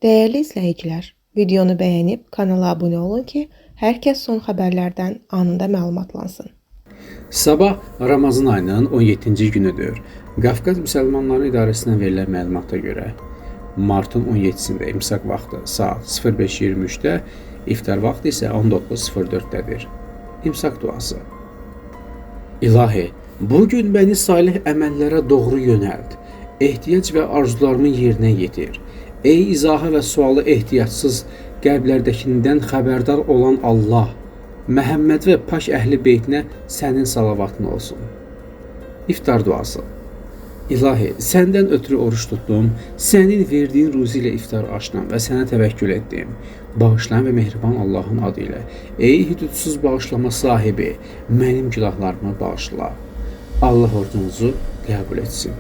Değerli izləyicilər, videonu bəyənib kanala abunə olun ki, hər kəs son xəbərlərdən anında məlumatlansın. Sabah Ramazan ayının 17-ci günüdür. Qafqaz Müsəlmanları İdarəsindən verilən məlumata görə martın 17-sində imsak vaxtı saat 05:23-də, iftar vaxtı isə 19:04-dədir. İmsak duası. İlahi, bugün məni salih əməllərə doğru yönəlt. Ehtiyac və arzularımı yerinə yetir. Ey izaha və sualı ehtiyacsız qəlblərdəkindən xəbərdar olan Allah, Məhəmməd və pak əhli beytinə sənin salavatın olsun. İftar duası. İlahi, səndən ötürü oruç tutdum, sənin verdiyin ruzi ilə iftar açdım və sənə təvəkkül etdim. Bağışlayan və mehriban Allahın adı ilə. Ey hüdudsuz bağışlama sahibi, mənim günahlarımı bağışla. Allah orucunuzu qəbul etsin.